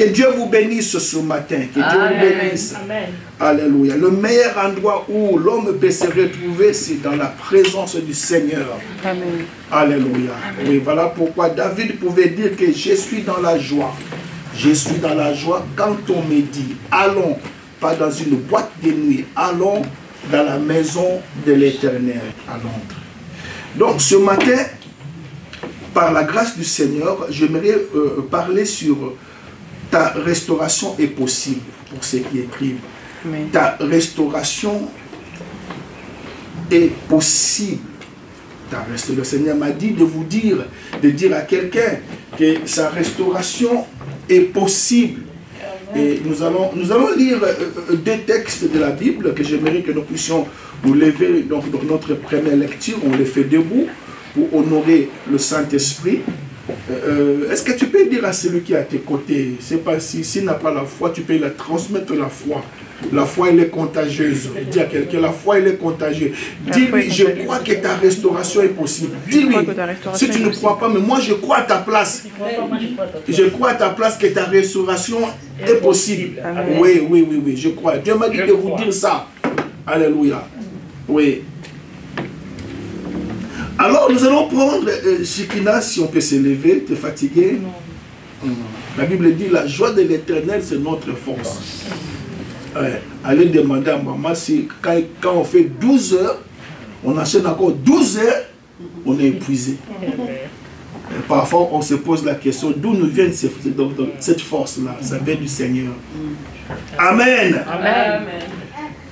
Que Dieu vous bénisse ce matin. Que Dieu vous bénisse. Amen. Alléluia. Le meilleur endroit où l'homme peut se retrouver, c'est dans la présence du Seigneur. Amen. Alléluia. Oui, voilà pourquoi David pouvait dire que je suis dans la joie. Je suis dans la joie quand on me dit, allons, pas dans une boîte de nuit, allons dans la maison de l'Éternel à Londres. Donc ce matin, par la grâce du Seigneur, j'aimerais parler sur ta restauration est possible, pour ceux qui écrivent. Amen. Ta restauration est possible. Le Seigneur m'a dit de vous dire, de dire à quelqu'un que sa restauration est possible. Et nous allons lire deux textes de la Bible que j'aimerais que nous puissions nous lever. Donc dans notre première lecture, on les fait debout pour honorer le Saint-Esprit. Est-ce que tu peux dire à celui qui est à tes côtés, c'est pas s'il n'a pas la foi, tu peux la transmettre la foi. La foi, elle est contagieuse. Dis à quelqu'un, la foi, elle est contagieuse. Dis-lui, je crois que ta restauration est possible. Dis-lui, si tu ne crois pas, mais moi je crois à ta place. Je crois à ta place que ta restauration est possible. Oui, oui, oui, oui, je crois. Dieu m'a dit de vous dire ça. Alléluia. Oui. Alors, nous allons prendre Shekina, si on peut se lever, tu es fatigué? Non. La Bible dit, la joie de l'Éternel, c'est notre force. Allez demander à maman si quand on fait 12 heures, on enchaîne encore 12 heures, on est épuisé. Et parfois, on se pose la question, d'où nous vient cette force-là? Ça vient du Seigneur. Amen. Amen.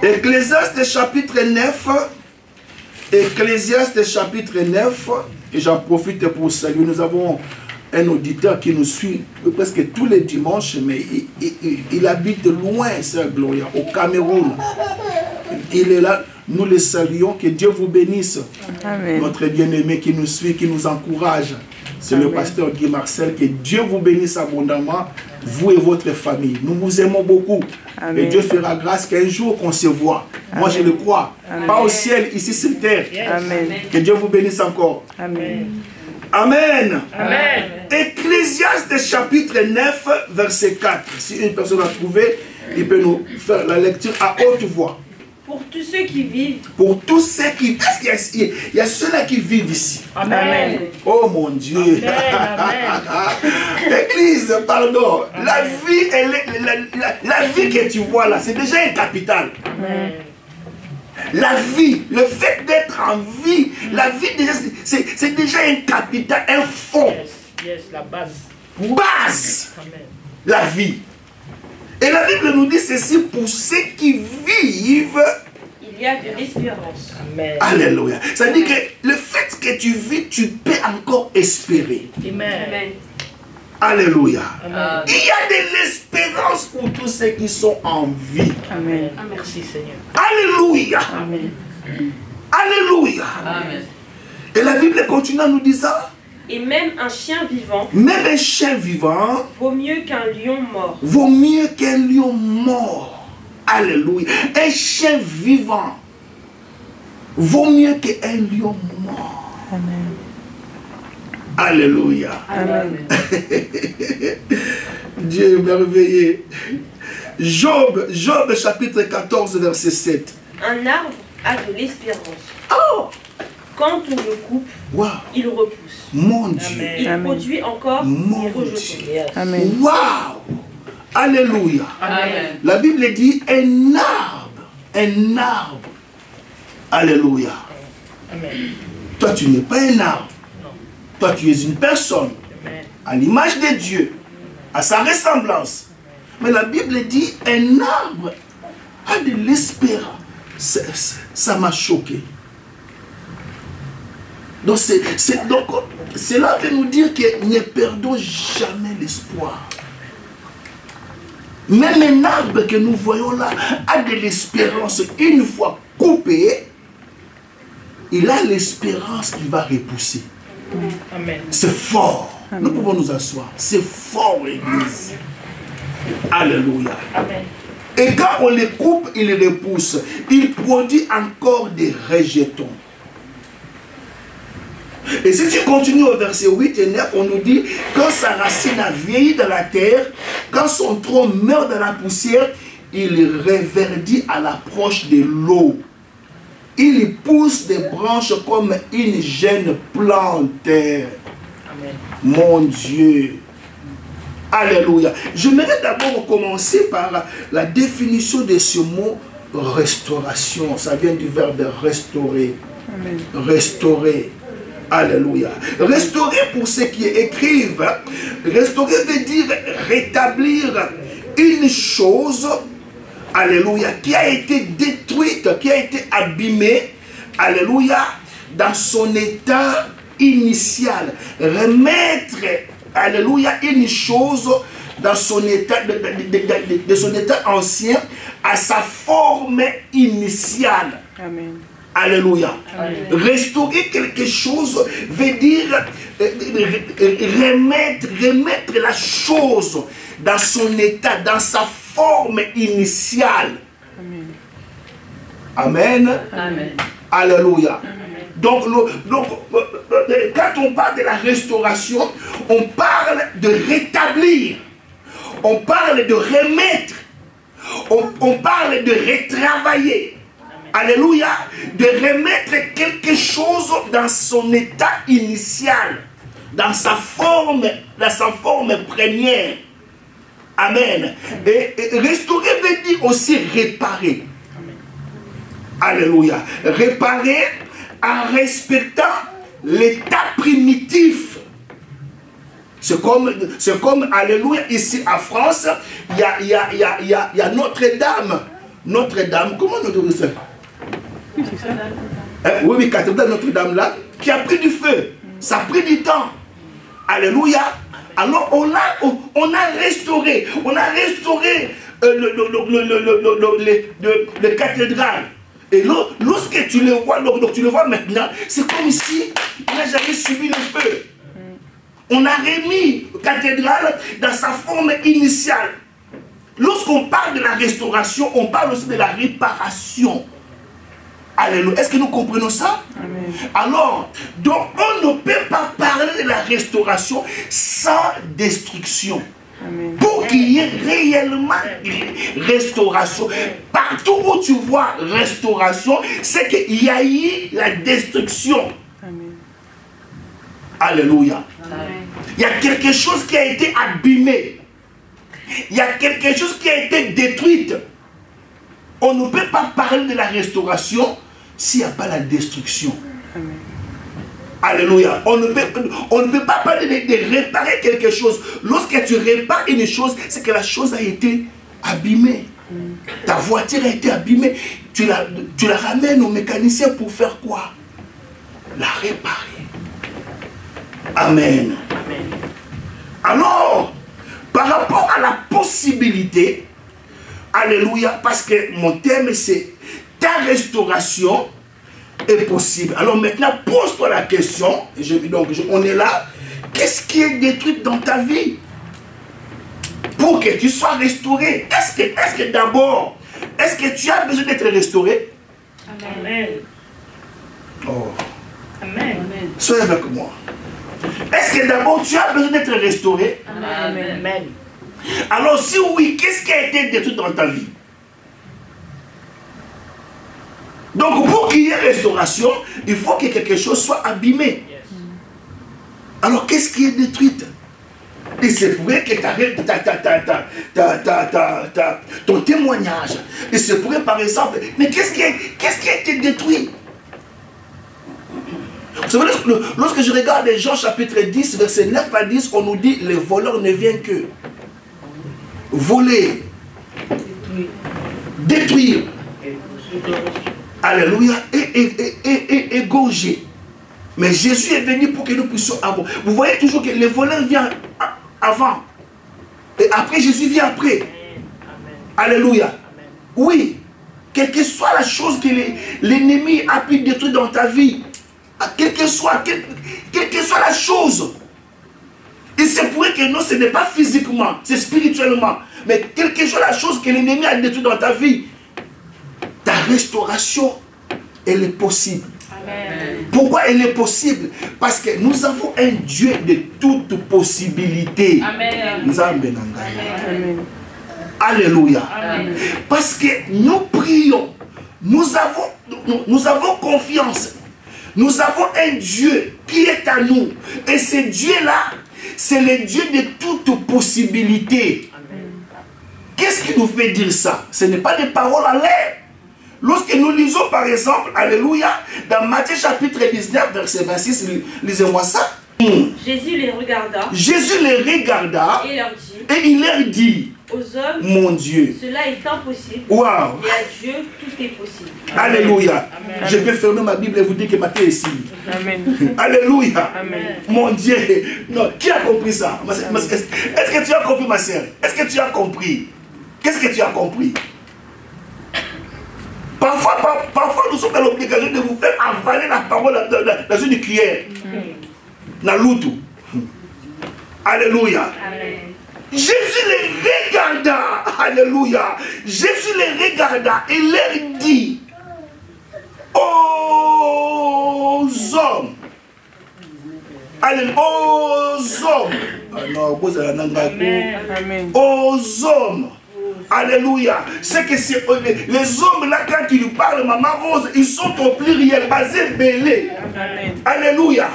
Ecclésiaste chapitre 9. Ecclésiaste chapitre 9, et j'en profite pour saluer, nous avons un auditeur qui nous suit presque tous les dimanches, mais il habite loin, Sœur Gloria, au Cameroun. Il est là, nous le saluons, que Dieu vous bénisse. Amen. Notre bien-aimé qui nous suit, qui nous encourage, c'est le pasteur Guy Marcel, que Dieu vous bénisse abondamment, vous et votre famille. Nous vous aimons beaucoup. Amen. Et Dieu fera grâce qu'un jour qu'on se voit. Amen. Moi je le crois. Amen. Pas au ciel, ici sur terre. Amen. Que Dieu vous bénisse encore. Amen. Amen. Amen. Ecclésiaste chapitre 9, verset 4. Si une personne a trouvé, il peut nous faire la lecture à haute voix. Pour tous ceux qui vivent. Pour tous ceux qui... Est-ce qu'il y a ceux-là qui vivent ici? Amen. Oh mon Dieu. Amen. Église, pardon. Amen. La vie, la vie que tu vois là, c'est déjà un capital. Amen. La vie, le fait d'être en vie, la vie déjà, c'est déjà un capital, un fond. Yes, la base. Base. Amen. La vie. Et la Bible nous dit ceci, pour ceux qui vivent, il y a de l'espérance. Amen. Alléluia. Ça veut dire que le fait que tu vis, tu peux encore espérer. Amen. Amen. Alléluia. Amen. Il y a de l'espérance pour tous ceux qui sont en vie. Amen. Merci Seigneur. Alléluia. Amen. Alléluia. Amen. Et la Bible continue en nous disant, Et même un chien vivant même un chien vivant vaut mieux qu'un lion mort. vaut mieux qu'un lion mort. Alléluia. Un chien vivant vaut mieux qu'un lion mort. Amen. Alléluia. Amen. Dieu est merveilleux. Job chapitre 14, verset 7. Un arbre a de l'espérance. Oh! Quand on le coupe, Wow! il repousse. Mon Dieu. Amen. Il Amen. produit encore Mon et rejetons. Dieu. Yes. Amen. Wow! Alléluia. Amen. La Bible dit un arbre. Un arbre. Alléluia. Amen. Toi, tu n'es pas un arbre. Non. Toi, tu es une personne Amen. à l'image de Dieu, à sa ressemblance. Mais la Bible dit un arbre a de l'espérance. Ça m'a choqué. Donc, cela veut nous dire que ne perdons jamais l'espoir. Même un arbre que nous voyons là a de l'espérance. Une fois coupé, il a l'espérance qu'il va repousser. Amen. C'est fort. Amen. Nous pouvons nous asseoir. C'est fort, Église. Alléluia. Amen. Et quand on les coupe, il repousse. Il produit encore des rejetons. Et si tu continues au verset 8 et 9, on nous dit, quand sa racine a vieilli dans la terre, quand son tronc meurt dans la poussière, il reverdit à l'approche de l'eau. Il pousse des branches comme une jeune plante. Amen. Mon Dieu. Alléluia. J'aimerais d'abord commencer par la définition de ce mot restauration. Ça vient du verbe restaurer. Amen. Restaurer. Alléluia. Restaurer, pour ceux qui écrivent, restaurer veut dire rétablir une chose, alléluia, qui a été détruite, qui a été abîmée, alléluia, dans son état initial. Remettre, alléluia, une chose dans son état, de son état ancien à sa forme initiale. Amen. Alléluia. Amen. Restaurer quelque chose veut dire remettre la chose dans son état, dans sa forme initiale. Amen. Amen. Amen. Alléluia. Donc, quand on parle de la restauration, on parle de rétablir, on parle de remettre, on parle de retravailler. Alléluia, de remettre quelque chose dans son état initial, dans sa forme première. Amen. Et restaurer veut dire aussi réparer. Alléluia. Réparer en respectant l'état primitif. C'est comme, alléluia, ici en France, il y a Notre-Dame. Notre-Dame, comment nous disons ça? Oui, mais cathédrale Notre-Dame là, qui a pris du feu. Ça a pris du temps. Alléluia. Alors on a restauré. On a restauré le cathédrale. Et lorsque tu le vois, donc tu le vois maintenant, c'est comme si il n'a jamais subi le feu. On a remis la cathédrale dans sa forme initiale. Lorsqu'on parle de la restauration, on parle aussi de la réparation. Alléluia. Est-ce que nous comprenons ça? Amen. Alors, donc on ne peut pas parler de la restauration sans destruction. Amen. Pour qu'il y ait réellement restauration. Partout où tu vois restauration, c'est qu'il y a eu la destruction. Amen. Alléluia. Amen. Il y a quelque chose qui a été abîmé. Il y a quelque chose qui a été détruite. On ne peut pas parler de la restauration s'il n'y a pas la destruction. Amen. Alléluia. On ne peut pas parler de réparer quelque chose. Lorsque tu répares une chose, c'est que la chose a été abîmée. Ta voiture a été abîmée. Tu la ramènes au mécanicien pour faire quoi? La réparer. Amen. Amen. Alors, par rapport à la possibilité, alléluia, parce que mon thème c'est ta restauration est possible. Alors maintenant, pose-toi la question, on est là, qu'est-ce qui est détruit dans ta vie pour que tu sois restauré? Est-ce que d'abord, est-ce que tu as besoin d'être restauré? Amen. Oh, Amen. sois avec moi. Est-ce que d'abord tu as besoin d'être restauré? Amen. Amen. Alors si oui, qu'est-ce qui a été détruit dans ta vie? Donc pour qu'il y ait restauration, il faut que quelque chose soit abîmé. Yes. Alors qu'est-ce qui est détruit? Et c'est vrai que ton témoignage. Et c'est vrai par exemple, mais qu'est-ce qui a été détruit? Vous savez, lorsque je regarde Jean chapitre 10, verset 9 à 10, on nous dit, les voleurs ne viennent que voler, détruire, alléluia, et égorger. Mais Jésus est venu pour que nous puissions avoir. Vous voyez toujours que les voleurs viennent avant. Et après, Jésus vient après. Alléluia. Oui, quelle que soit la chose que l'ennemi a pu détruire dans ta vie, quelle que soit la chose, il se pourrait que non, ce n'est pas physiquement, c'est spirituellement, mais quelle que soit la chose que l'ennemi a détruite dans ta vie, ta restauration, elle est possible. Pourquoi elle est possible? Parce que nous avons un Dieu de toute possibilité. Alléluia. Parce que nous prions, nous avons confiance. Nous avons un Dieu qui est à nous. Et ce Dieu-là, c'est le Dieu de toute possibilité. Qu'est-ce qui nous fait dire ça? Ce n'est pas des paroles en l'air. Lorsque nous lisons par exemple, alléluia, dans Matthieu chapitre 19, verset 26, lisez-moi ça. Jésus les regarda. Jésus les regarda Et leur dit. Et il leur dit, Aux hommes, mon Dieu, cela est impossible. Wow. Et à Dieu, tout est possible. Alléluia. Amen. Je peux fermer ma Bible et vous dire que Matthieu est ici. Amen. Alléluia. Amen. Mon Dieu. Non, qui a compris ça? Est-ce que tu as compris, ma sœur? Est-ce que tu as compris? Qu'est-ce que tu as compris? Parfois, nous sommes dans l'obligation de vous faire avaler la parole dans une cuillère. Dans l'outou. Alléluia. Amen. Jésus les regarda. Alléluia. Jésus les regarda et leur dit aux hommes. Alléluia. Aux hommes. Ah non, vous allez en Amen. aux hommes. Alléluia. C'est que les hommes là, quand ils nous parlent, Maman Rose, ils sont au pluriel, basé belé. Amen. Alléluia.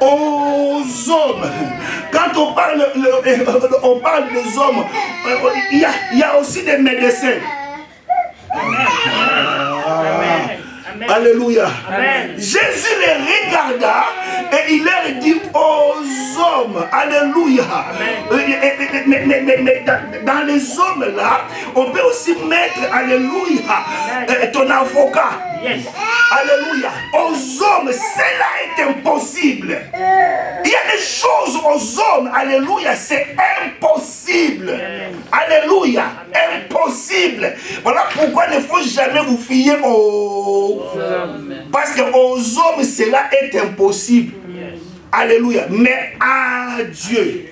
Aux hommes. Quand on parle des hommes, il y a aussi des médecins. Amen. Alléluia. Amen. Jésus les regarda et il leur dit aux hommes, alléluia. Mais dans les hommes là, on peut aussi mettre, alléluia, ton avocat. Yes. Alléluia. Aux hommes, cela est impossible. Il y a des choses aux hommes, alléluia, c'est impossible. Alléluia, impossible. Voilà pourquoi il ne faut jamais vous fier aux... Parce qu'aux hommes, cela est impossible. Alléluia. Mais à Dieu.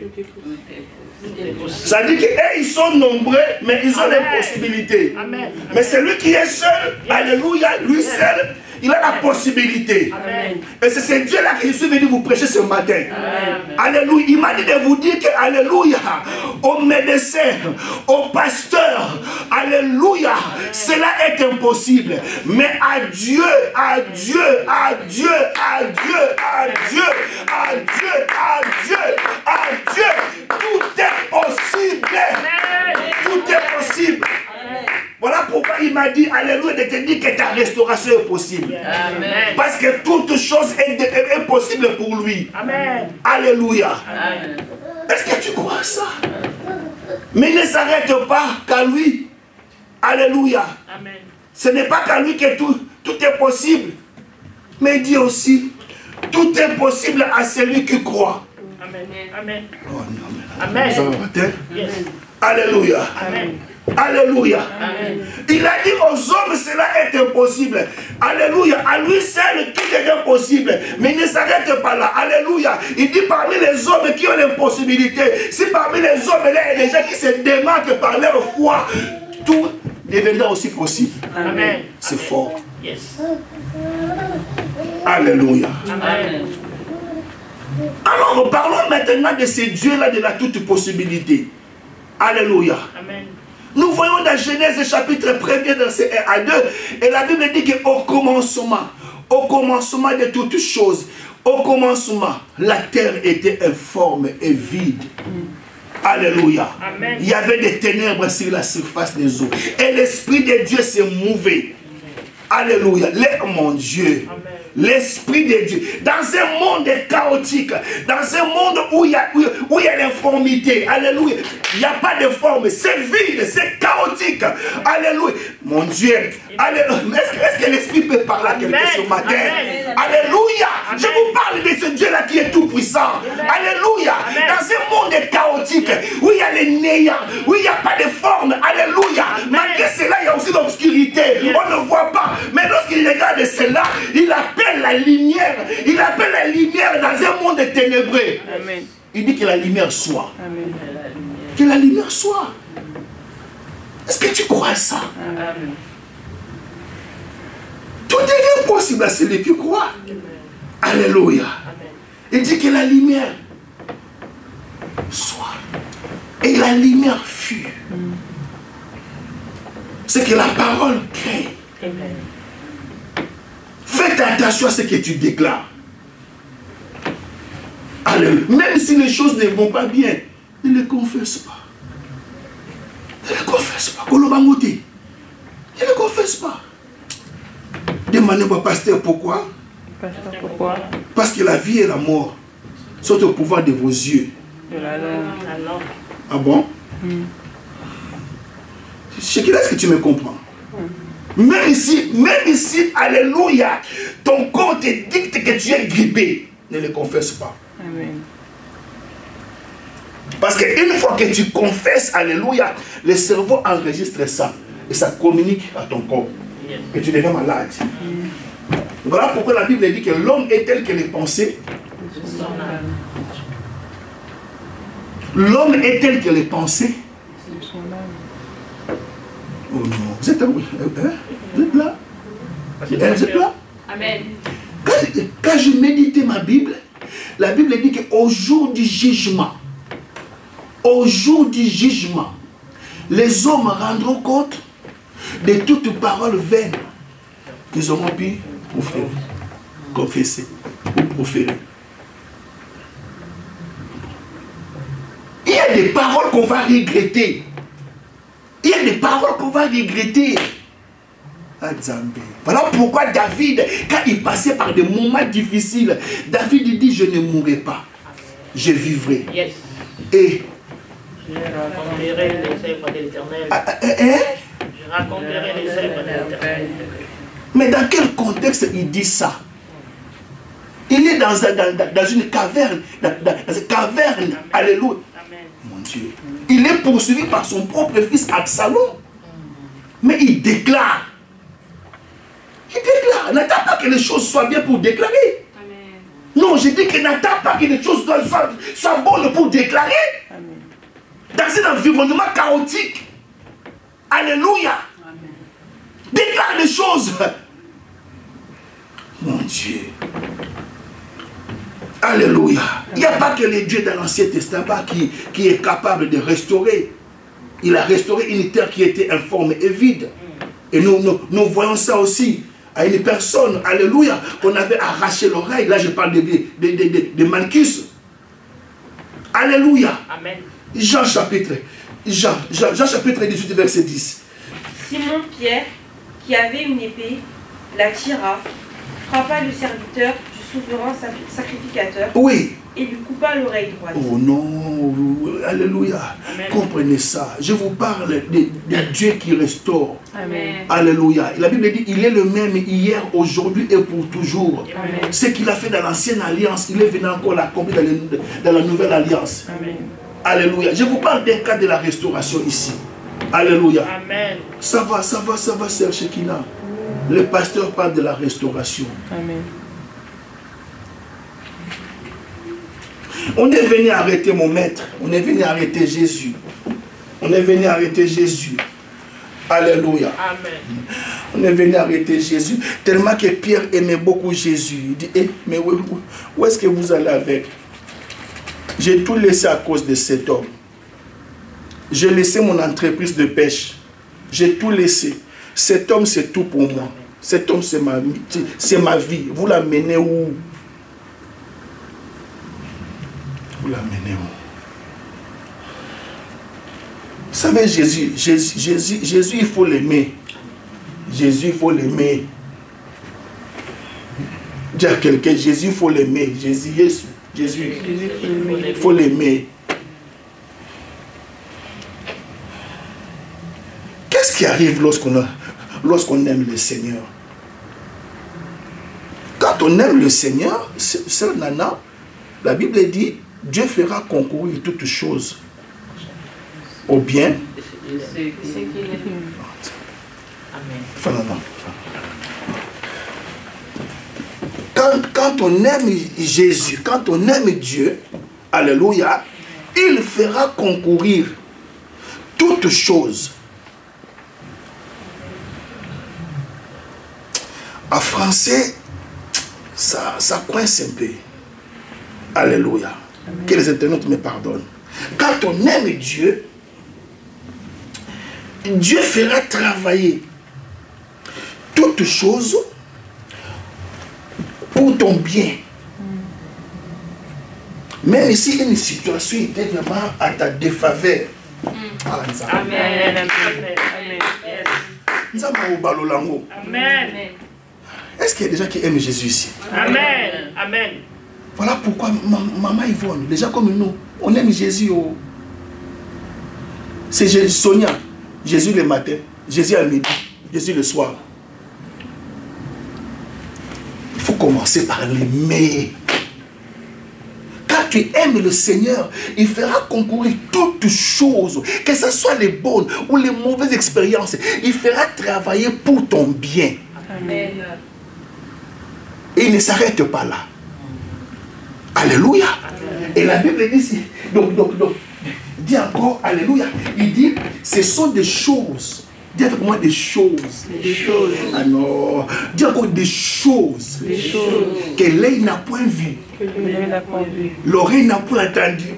Ça dit qu'eux, ils sont nombreux, mais ils ont des possibilités. Amen. Mais celui qui est seul, alléluia, lui seul, il a la possibilité. Amen. Et c'est ce Dieu-là que je suis venu vous prêcher ce matin. Amen. Alléluia. Il m'a dit de vous dire que, alléluia, aux médecins, aux pasteurs, alléluia, cela est impossible. Mais à Dieu, à Dieu, à Dieu, à Dieu, à Dieu, à Dieu, à Dieu, à Dieu, tout est possible. Tout est possible. Voilà pourquoi il m'a dit, alléluia, de te dire que ta restauration est possible. Amen. Parce que toute chose est possible pour lui. Amen. Alléluia. Amen. Est-ce que tu crois ça? Mais il ne s'arrête pas qu'à lui. Alléluia. Amen. Ce n'est pas qu'à lui que tout est possible. Mais il dit aussi, tout est possible à celui qui croit. Amen. Amen. Oh non, mais Amen. ça va peut-être. Yes. Alléluia. Amen. Alléluia. Amen. Il a dit aux hommes, cela est impossible. Alléluia. À lui seul, tout est impossible. Mais il ne s'arrête pas là. Alléluia. Il dit parmi les hommes qui ont l'impossibilité, si parmi les hommes, il y a des gens qui se démarquent par leur foi, tout deviendra aussi possible. Amen. C'est fort. Yes. Alléluia. Amen. Alors, parlons maintenant de ce Dieu-là de la toute possibilité. Alléluia. Amen. Nous voyons dans Genèse chapitre 1er, verset 1 à 2, et la Bible dit qu'au commencement de toutes choses, au commencement, la terre était informe et vide. Alléluia. Amen. Il y avait des ténèbres sur la surface des eaux. Et l'Esprit de Dieu s'est mouvé. Alléluia. Mon Dieu. Amen. L'Esprit de Dieu. Dans un monde chaotique, dans un monde où il y a l'informité, alléluia, il n'y a pas de forme, c'est vide, c'est chaotique. Alléluia. Mon Dieu. Est-ce que l'Esprit peut parler à quelqu'un ce matin? Amen. Alléluia. Amen. Je vous parle de ce Dieu-là qui est tout puissant. Alléluia. Amen. Dans un monde chaotique, où il y a les néants, où il n'y a pas de forme. Alléluia. Malgré cela, il y a aussi l'obscurité. On ne voit pas. Mais lorsqu'il regarde cela, il appelle la lumière. Il appelle la lumière dans un monde ténébreux. Amen. Il dit que la lumière soit. Amen. Que la lumière soit. Est-ce que tu crois ça? Amen. Tout devient possible à celui qui croit. Alléluia. Il dit que la lumière soit. Et la lumière fut. C'est que la parole crée. Faites attention à ce que tu déclares. Alléluia. Même si les choses ne vont pas bien, ne les confesse pas. Ne les confesse pas. Kolobangote. Ne les confesse pas. Demandez-moi, pasteur, pourquoi? Pourquoi? Parce que la vie et la mort sont au pouvoir de vos yeux. Ah bon? Est-ce que tu me comprends? Même ici, alléluia, ton corps te dicte que tu es grippé. Ne le confesse pas. Amen. Parce qu'une fois que tu confesses, alléluia, le cerveau enregistre ça. Et ça communique à ton corps. Que tu deviens malade. Voilà pourquoi la Bible dit que l'homme est tel que les pensées. L'homme est tel que les pensées. Oh non, vous êtes là? Vous êtes là? Vous êtes là? Amen. Quand je méditais ma Bible, la Bible dit qu'au jour du jugement, les hommes rendront compte de toute parole vaine qu'ils auront pu confesser ou proférer. Il y a des paroles qu'on va regretter. Il y a des paroles qu'on va regretter. Voilà pourquoi David, quand il passait par des moments difficiles, David dit, je ne mourrai pas, je vivrai. Yes. Et Je raconterai les œuvres de l'Éternel. Je raconterai les œuvres de l'Éternel. Mais dans quel contexte il dit ça? Il est dans une caverne, dans une caverne, alléluia. Amen. Mon Dieu. Il est poursuivi par son propre fils Absalom. Mais il déclare. N'attends pas que les choses soient bien pour déclarer. Amen. Non, je dis que n'attends pas que les choses soient bonnes pour déclarer. Amen. Dans un environnement chaotique. Alléluia. Amen. Déclare les choses. Mon Dieu. Alléluia. Il n'y a pas que les dieux de l'Ancien Testament qui est capable de restaurer. Il a restauré une terre qui était informe et vide. Et nous voyons ça aussi à une personne, alléluia, qu'on avait arraché l'oreille. Là, je parle de Malchus. Alléluia. Amen. Jean chapitre 18, verset 10. Simon Pierre, qui avait une épée, la tira, frappa le serviteur du souverain sacrificateur Oui. et lui coupa l'oreille droite. Oh non, alléluia. Amen. Comprenez ça. Je vous parle de Dieu qui restaure. Amen. Alléluia. La Bible dit, il est le même hier, aujourd'hui et pour toujours. Amen. Ce qu'il a fait dans l'ancienne alliance, il est venu encore l'accomplir dans la nouvelle alliance. Amen. Alléluia. Je vous parle d'un cas de la restauration ici. Alléluia. Amen. Ça va, Sœur Shekina. Le pasteur parle de la restauration. Amen. On est venu arrêter mon maître. On est venu arrêter Jésus. On est venu arrêter Jésus. Alléluia. Amen. On est venu arrêter Jésus. Tellement que Pierre aimait beaucoup Jésus. Il dit, mais où est-ce que vous allez avec? J'ai tout laissé à cause de cet homme. J'ai laissé mon entreprise de pêche. J'ai tout laissé. Cet homme, c'est tout pour moi. Cet homme, c'est ma vie. Vous l'amenez où? Vous l'amenez où? Vous savez, Jésus, il faut l'aimer. Jésus, il faut l'aimer. Dis à quelqu'un, Jésus, il faut l'aimer. Jésus, il faut l'aimer. Qu'est-ce qui arrive lorsqu'on aime le Seigneur? Quand on aime le Seigneur, sœur Nana, la Bible dit, Dieu fera concourir toutes choses au bien. Quand on aime Jésus, quand on aime Dieu, alléluia, il fera concourir toutes choses. En français, ça coince un peu. Alléluia. Amen. Que les internautes me pardonnent. Quand on aime Dieu, Dieu fera travailler toutes choses pour ton bien. Même si une situation était vraiment à ta défaveur. Amen. Amen. Est-ce qu'il y a des gens qui aiment Jésus ici? Amen. Amen. Voilà pourquoi maman Yvonne, les gens comme nous, on aime Jésus. Oh. C'est Sonia, Jésus le matin, Jésus à midi, Jésus le soir. Il faut commencer par l'aimer. Quand tu aimes le Seigneur, il fera concourir toutes choses, que ce soit les bonnes ou les mauvaises expériences. Il fera travailler pour ton bien. Amen. Et il ne s'arrête pas là. Alléluia. Amen. Et la Bible dit, donc, dit encore, alléluia. Il dit, ce sont des choses. Dis avec moi des choses. Des choses. Ah non. Dis encore des choses. Des choses. Que l'œil n'a point vu. L'oreille n'a point entendu.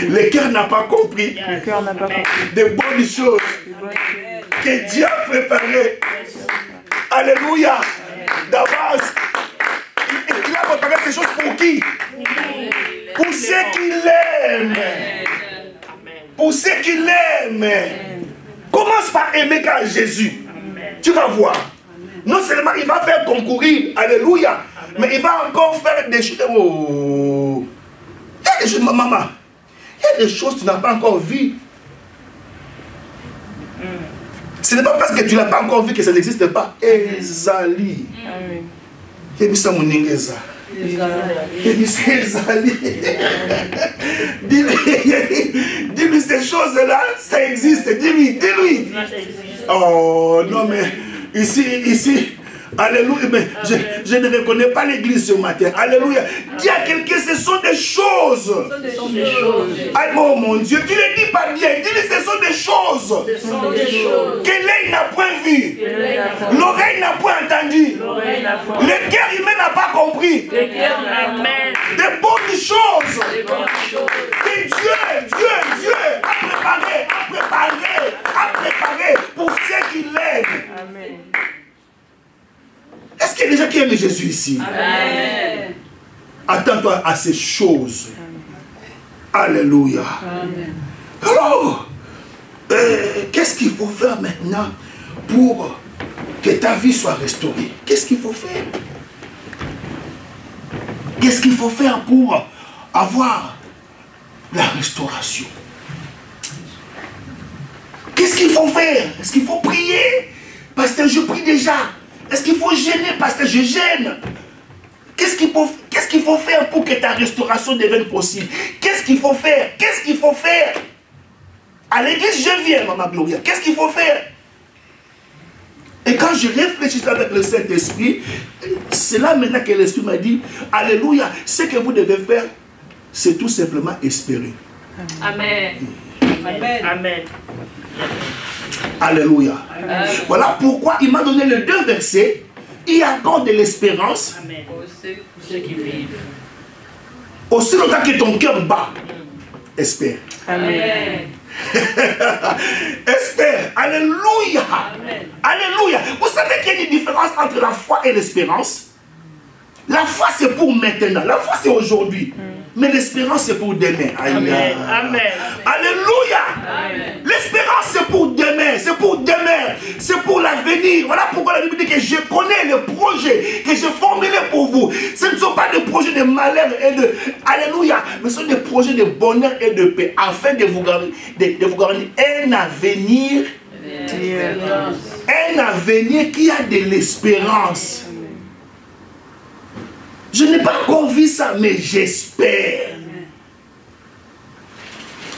Le cœur n'a pas compris. De bonnes choses que Dieu a préparées. Alléluia. D'avance. Il a préparé ces choses pour qui? Pour ceux qui l'aiment. Pour ceux qui l'aiment. Commence par aimer car Jésus. Amen. Tu vas voir. Amen. Non seulement il va faire concourir. Alléluia. Amen. Mais il va encore faire des choses. Oh. Il y a des choses, maman. Il y a des choses que tu n'as pas encore vues. Ce n'est pas parce que tu ne l'as pas encore vu que ça n'existe pas. Ezali. Il dit ça mon ingéza. Il dit c'est Ezali. Dis-lui ces choses-là, ça existe. Dis-lui. Oh non mais ici, alléluia, mais je ne reconnais pas l'église ce matin. Alléluia. Dis à quelqu'un, ce sont des choses. Ah, oh mon Dieu, tu ne le dis pas bien. Dis-lui, ce sont des choses. Que l'œil n'a point vu. L'oreille n'a point entendu. Le cœur humain n'a pas compris. De bonnes choses. Que Dieu a préparé pour ceux qui l'aiment. Est-ce qu'il y a des gens qui aiment Jésus ici? Amen. Attends-toi à ces choses. Amen. Alléluia. Amen. Alors, qu'est-ce qu'il faut faire maintenant pour que ta vie soit restaurée? Qu'est-ce qu'il faut faire? Qu'est-ce qu'il faut faire pour avoir la restauration? Qu'est-ce qu'il faut faire? Est-ce qu'il faut prier? Parce que je prie déjà. Est-ce qu'il faut gêner parce que je gêne? Qu'est-ce qu'il faut faire pour que ta restauration devienne possible? Qu'est-ce qu'il faut faire? Qu'est-ce qu'il faut faire? À l'église, je viens, Maman Gloria. Qu'est-ce qu'il faut faire? Et quand je réfléchis avec le Saint-Esprit, c'est là maintenant que l'Esprit m'a dit, alléluia, ce que vous devez faire, c'est tout simplement espérer. Amen. Amen. Amen. Alléluia. Amen. Voilà pourquoi il m'a donné les deux versets. Il y a encore de l'espérance. Amen. Pour ceux qui vivent. Aussi longtemps que ton cœur bat, espère. Amen. Espère. Alléluia. Amen. Alléluia. Vous savez qu'il y a une différence entre la foi et l'espérance? La foi c'est pour maintenant. La foi c'est aujourd'hui. Mais l'espérance c'est pour demain. Amen. Amen. Alléluia. L'espérance c'est pour demain. C'est pour demain. C'est pour l'avenir. Voilà pourquoi la Bible dit que je connais les projets que j'ai formulés pour vous. Ce ne sont pas des projets de malheur et de... Alléluia. Mais ce sont des projets de bonheur et de paix. Afin de vous garantir un avenir. Un avenir qui a de l'espérance. Je n'ai pas encore vu ça, mais j'espère.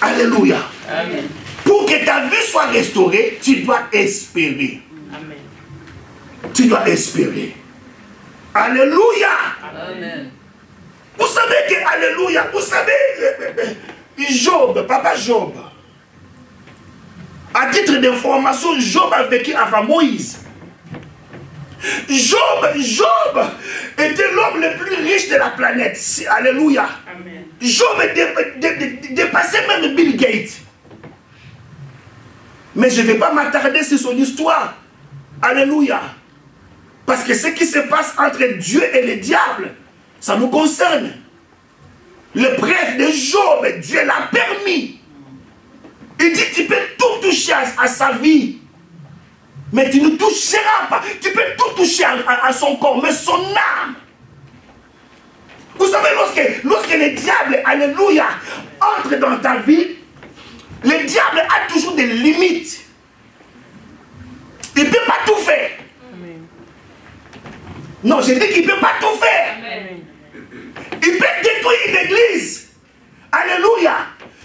Alléluia. Amen. Pour que ta vie soit restaurée, tu dois espérer. Amen. Tu dois espérer. Alléluia. Amen. Vous savez que, alléluia, vous savez, Job, papa Job, à titre d'information, Job a vécu avant Moïse. Job était l'homme le plus riche de la planète. Alléluia. Amen. Job dépassait même Bill Gates. Mais je ne vais pas m'attarder sur son histoire. Alléluia. Parce que ce qui se passe entre Dieu et le diable, ça nous concerne. Le bref de Job, Dieu l'a permis. Il dit, tu peux tout toucher à sa vie. Mais tu ne toucheras pas. Tu peux tout toucher à son corps, mais son âme. Vous savez, lorsque le diable, alléluia, entre dans ta vie, le diable a toujours des limites. Il ne peut pas tout faire. Amen. Non, je dis qu'il ne peut pas tout faire. Amen. Il peut détruire une église. Alléluia.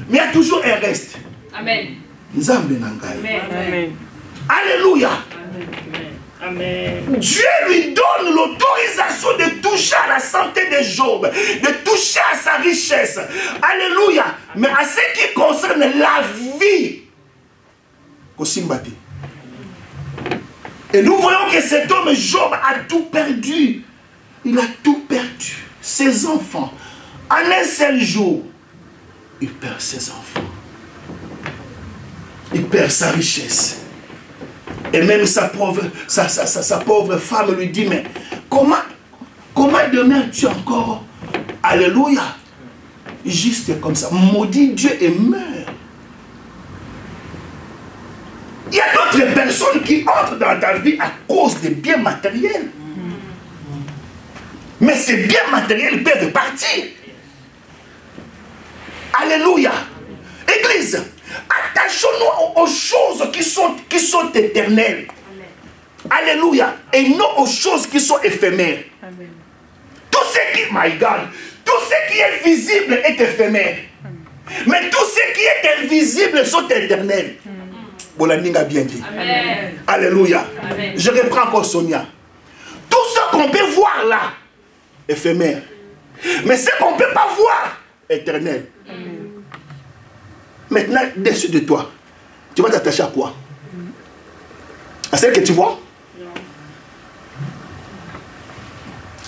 Mais il y a toujours un reste. Amen. Nzambe nangai. Amen. Alléluia. Amen. Dieu lui donne l'autorisation de toucher à la santé de Job, de toucher à sa richesse. Alléluia. Mais à ce qui concerne la vie, et nous voyons que cet homme Job a tout perdu. Il a tout perdu. Ses enfants. En un seul jour, il perd ses enfants. Il perd sa richesse. Et même sa pauvre femme lui dit, mais comment demeures-tu encore? Alléluia. Juste comme ça. Maudit Dieu et meurt. Il y a d'autres personnes qui entrent dans ta vie à cause des biens matériels. Mais ces biens matériels peuvent partir. Alléluia. Église, attachons-nous aux choses qui sont éternelles. Alléluia. Et non aux choses qui sont éphémères. Amen. Tout ce qui, my God, tout ce qui est visible est éphémère. Mais tout ce qui est invisible sont éternels. Bolaninga bien dit. Amen. Alléluia. Amen. Je reprends encore Sonia. Tout ce qu'on peut voir là, éphémère. Mais ce qu'on ne peut pas voir, éternel. Maintenant, dessus de toi, tu vas t'attacher à quoi? À celle que tu vois?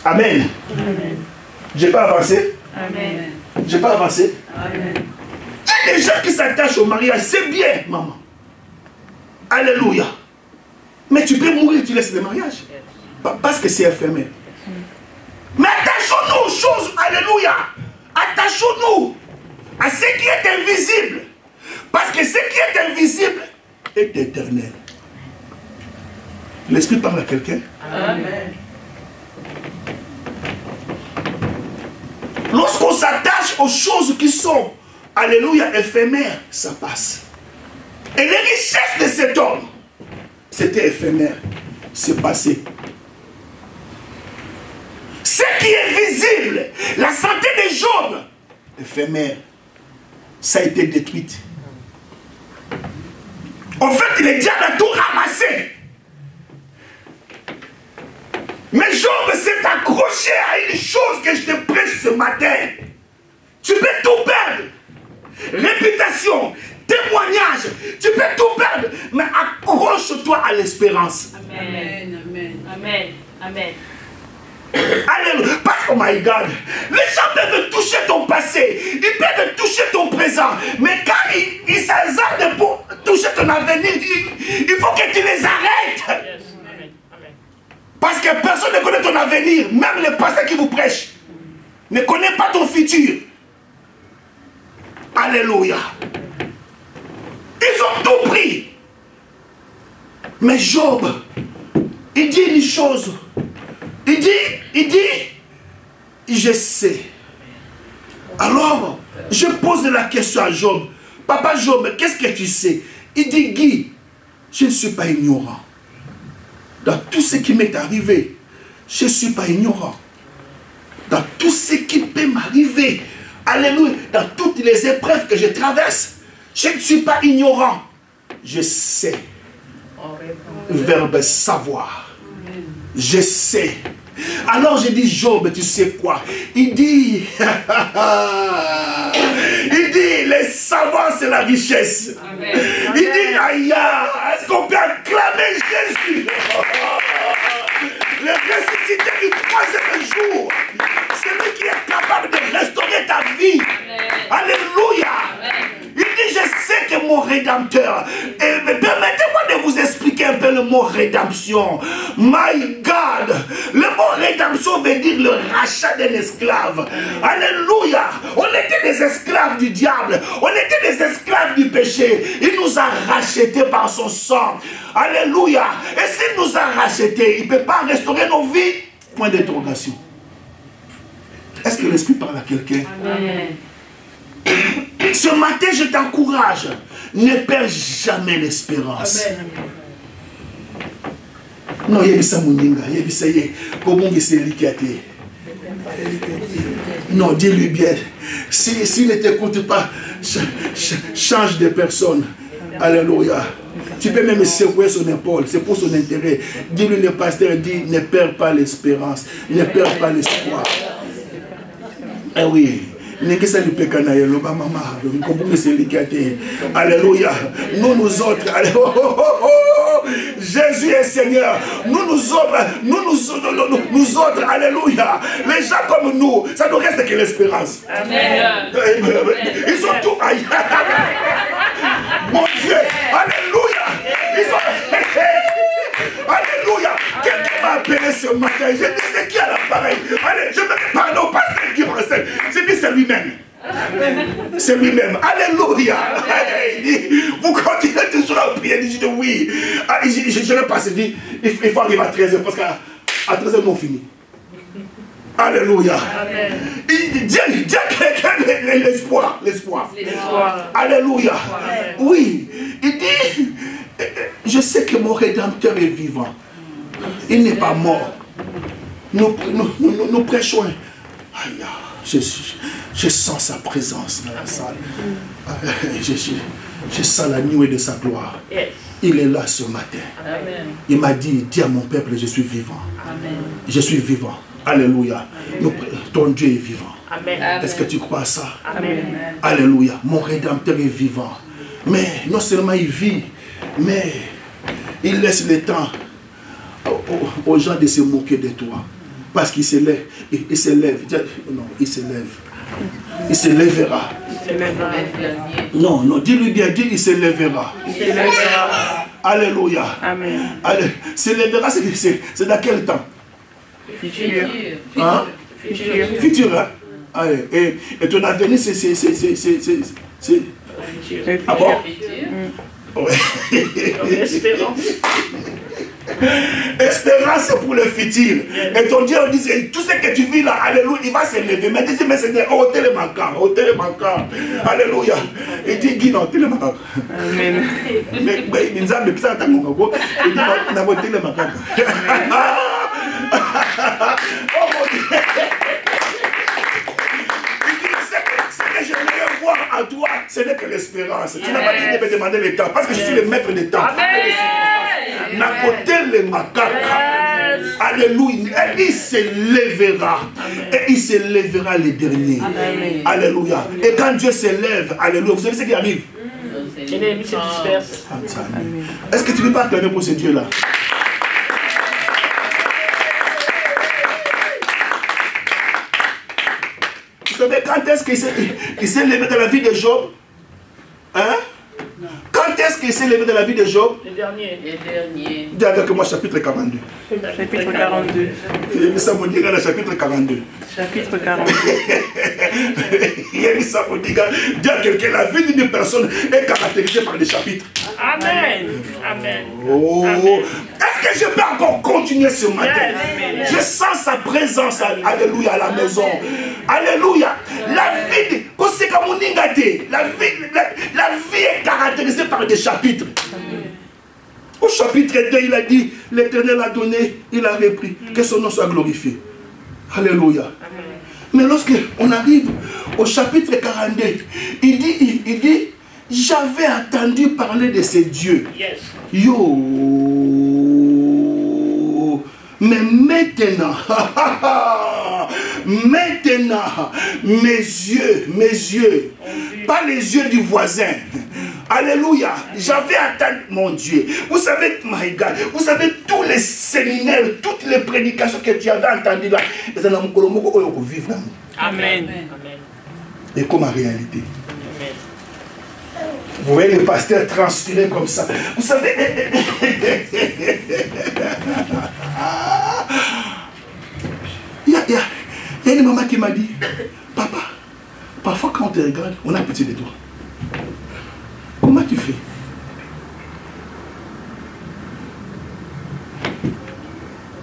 Amen. Amen. Je n'ai pas avancé? Amen. Je n'ai pas avancé? Amen. Il y a des gens qui s'attachent au mariage, c'est bien, maman. Alléluia. Mais tu peux mourir, tu laisses le mariage. Parce que c'est éphémère. Mais attachons-nous aux choses, alléluia. Attachons-nous à ce qui est invisible. Parce que ce qui est invisible est éternel. L'Esprit parle à quelqu'un. Amen. Lorsqu'on s'attache aux choses qui sont, alléluia, éphémères, ça passe. Et les richesses de cet homme, c'était éphémère, c'est passé. Ce qui est visible, la santé de Job, éphémère, ça a été détruite. En fait, le diable a tout ramassé. Mais Job s'est accroché à une chose que je te prêche ce matin. Tu peux tout perdre. Réputation, témoignage, tu peux tout perdre. Mais accroche-toi à l'espérance. Amen. Amen. Amen. Amen. Alléluia. Parce que, oh my God, les gens peuvent toucher ton passé, ils peuvent toucher ton présent, mais quand ils s'hasardent pour toucher ton avenir, il faut que tu les arrêtes. Yes. Amen. Amen. Parce que personne ne connaît ton avenir, même le pasteur qui vous prêche ne connaît pas ton futur. Alléluia. Ils ont tout pris. Mais Job, il dit une chose. Il dit, je sais. Alors, je pose la question à Job. Papa Job, qu'est-ce que tu sais? Il dit, Guy, je ne suis pas ignorant. Dans tout ce qui m'est arrivé, je ne suis pas ignorant. Dans tout ce qui peut m'arriver, alléluia, dans toutes les épreuves que je traverse, je ne suis pas ignorant. Je sais. Verbe savoir. Je sais. Alors je dis, Job, tu sais quoi? Il dit, le savoir c'est la richesse. Amen. Il dit, aïe, est-ce qu'on peut acclamer Jésus? le ressuscité du troisième jour. Celui qui est capable de restaurer ta vie. Alléluia. Il dit, je sais que mon rédempteur. Et permettez-moi de vous expliquer un peu le mot rédemption. My God. Le mot rédemption veut dire le rachat d'un esclave. Alléluia. On était des esclaves du diable. On était des esclaves du péché. Il nous a rachetés par son sang. Alléluia. Et s'il nous a rachetés, il ne peut pas restaurer nos vies. Point d'interrogation. Est-ce que l'Esprit parle à quelqu'un? Amen. Ce matin, je t'encourage. Ne perds jamais l'espérance. Non, il y a ça moninga, il y a ça comment c'est liquidé. Non, dis-lui bien. S'il ne t'écoute pas, change de personne. Alléluia. Tu peux même secouer son épaule, c'est pour son intérêt. Dis-lui, le pasteur dit, ne perds pas l'espérance, ne perds pas l'espoir. Eh oui. Alléluia. Nous autres, Jésus est Seigneur. Nous autres, alléluia. Les gens comme nous, ça ne reste que l'espérance. Amen. Ils sont tout aïe. Mon Dieu, alléluia. Ils sont... Alléluia. Quelqu'un m'a appelé ce matin. Je dis, c'est qui à l'appareil? Allez, je me parle au pasteur qui recèle. Je dis, c'est lui-même. C'est lui-même. Alléluia. Il dit, vous continuez toujours à prier. Je dis, oui. Je l'ai passé. Je dis, il faut arriver à 13h parce qu'à 13h, nous on finit. Alléluia. Dieu quelqu'un l'espoir. Alléluia. Oui. Il dit, je sais que mon Rédempteur est vivant. Il n'est pas mort. Nous prêchons. Je sens sa présence dans la salle. Je sens la nuée de sa gloire. Il est là ce matin. Il m'a dit, dis à mon peuple, je suis vivant. Je suis vivant. Alléluia. Ton Dieu est vivant. Est-ce que tu crois à ça? Alléluia. Mon Rédempteur est vivant. Mais non seulement il vit, mais il laisse le temps aux gens de se moquer de toi. Parce qu'il se lève. Il se lève. Non, il se lève. Il se lèvera. Non, dis-lui bien, dis il se lèvera. Alléluia. Amen. Allez, se lèvera, c'est dans quel temps? Futur. Hein? Futur, hein? Allez, et ton avenir, c'est... Ah bon? Ouais. Espérance. Espérance pour le futur. Et ton Dieu dit, tout ce que tu vis là, alléluia, il va se lever. Mais dis, mais c'est ôtez le manquant. Alléluia. Il dit, Guy, non, le manquant. Amen. Mais il dit, mais ça, t'as mon gogo. Il dit, on a voté le manquant. Oh mon Dieu. Ce que j'aimerais voir en toi, ce n'est que l'espérance. Tu n'as pas dit de me demander le temps, parce que je suis le maître des temps. N'a côté le macaca. Alléluia. Il se lèvera. Et il se lèvera les derniers. Alléluia. Et quand Dieu se lève, alléluia, vous savez ce qui arrive? L'ennemi se disperse. Est-ce que tu ne peux pas acclamer pour ce Dieu-là? Vous savez quand est-ce qu'il s'est levé dans la vie de Job? Hein? Quand est-ce qu'il s'est levé dans la vie de Job? Le dernier. Dis avec moi chapitre 42. Chapitre 42. Il y a ça pour dire le chapitre 42. Chapitre 42. Il y a ça pour dire à quelqu'un, la vie d'une personne est caractérisée par des chapitres. Amen. Amen. Oh. Est-ce que je peux encore continuer ce matin? Yes. Je sens sa présence, alléluia, à la maison. Alléluia. La vie est caractérisée par des chapitres. Au chapitre 2, il a dit, l'Éternel a donné, il a repris. Que son nom soit glorifié. Alléluia. Mais lorsque on arrive au chapitre 42, il dit, j'avais entendu parler de ces dieux. Yes. Yo. Mais maintenant, mes yeux pas les yeux du voisin. Alléluia. J'avais atteint mon Dieu. Vous savez, my God, vous savez tous les séminaires, toutes les prédications que tu avais entendues là. Amen. Et comme en réalité. Vous voyez le pasteur transpirer comme ça. Vous savez. Il y a une maman qui m'a dit, papa, parfois quand on te regarde, on a pitié de toi. Comment tu fais?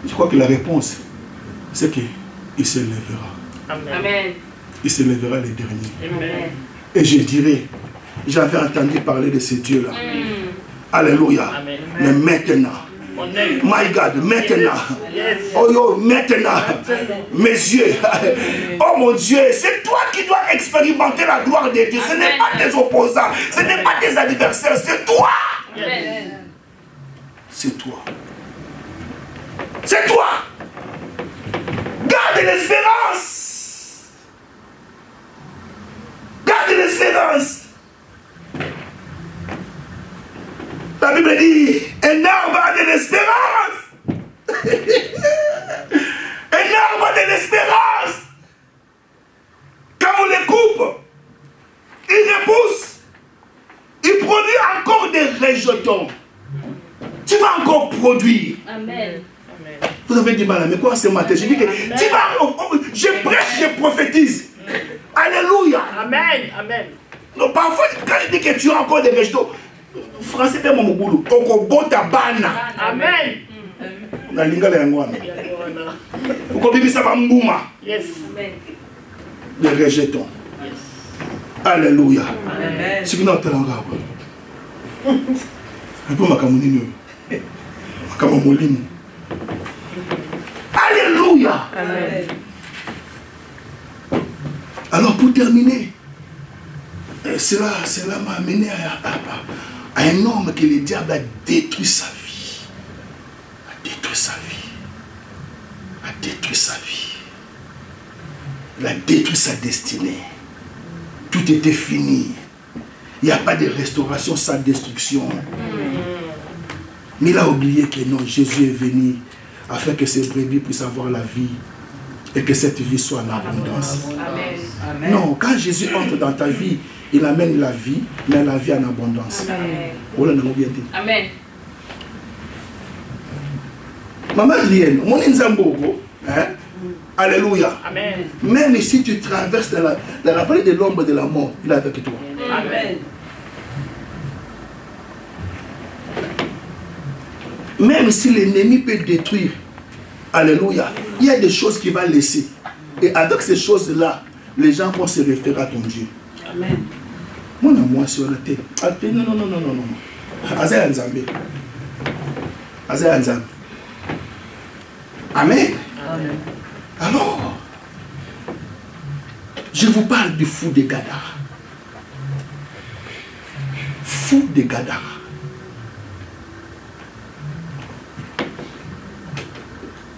Je crois que la réponse, c'est qu'il se lèvera. Amen. Il se lèvera les derniers. Amen. Et je dirais, j'avais entendu parler de ce Dieu-là. Alléluia. Amen. Mais maintenant, my God, maintenant, oh yo, maintenant, mes yeux, oh mon Dieu, c'est toi qui dois expérimenter la gloire de Dieu. Ce n'est pas tes opposants, ce n'est pas tes adversaires, c'est toi. C'est toi. C'est toi. Garde l'espérance. Garde l'espérance. La Bible dit, un arbre a de l'espérance. Un arbre a de l'espérance. Quand on les coupe, il repousse. Il produit encore des rejetons. Tu vas encore produire. Amen. Vous avez dit mal, mais quoi ce matin? Je dis que tu vas, je prêche, je prophétise. Alléluia. Amen. Amen. Donc parfois, quand je dis que tu as encore des rejetons, français c'est mon boulot. Okobota bana. Amen. Na lingala yango wana. Okobibisa ba mbuma. Yes. Les rejetons. Yes. Alléluia. Amen. Ce qui n'a pas l'engagement. Un peu makamunini. Makamamolimu. Alléluia. Amen. Alors pour terminer, cela m'a amené à un homme que le diable a détruit sa vie. A détruit sa vie. A détruit sa vie. Il a détruit sa destinée. Tout était fini. Il n'y a pas de restauration sans destruction. Mais il a oublié que non, Jésus est venu afin que ces brebis puissent avoir la vie et que cette vie soit en abondance. Amen. Non, quand Jésus entre dans ta vie, il amène la vie, mais la vie en abondance. Amen. Maman Lienne, mon Nzambogo, hein? Alléluia. Amen. Même si tu traverses la vallée de l'ombre de la mort, il est avec toi. Amen. Même si l'ennemi peut détruire, alléluia, il y a des choses qu'il va laisser. Et avec ces choses-là, les gens vont se référer à ton Dieu. Amen. Mon amour sur la terre. Non. Azaya Nzambe. Azaya Nzambe. Amen. Amen. Alors, je vous parle du fou de Gadara. Fou de Gadara.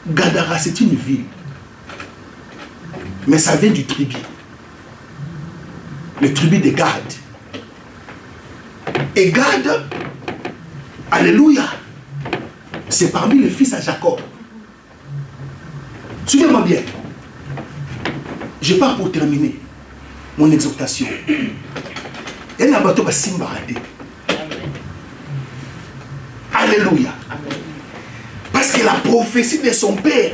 Gadara, c'est une ville. Mais ça vient du tribu. Le tribu de Gad. Et Gad, alléluia, c'est parmi les fils à Jacob. Suivez-moi bien. Je pars pour terminer mon exhortation. Et la bateau va s'imbarder. Alléluia. Parce que la prophétie de son père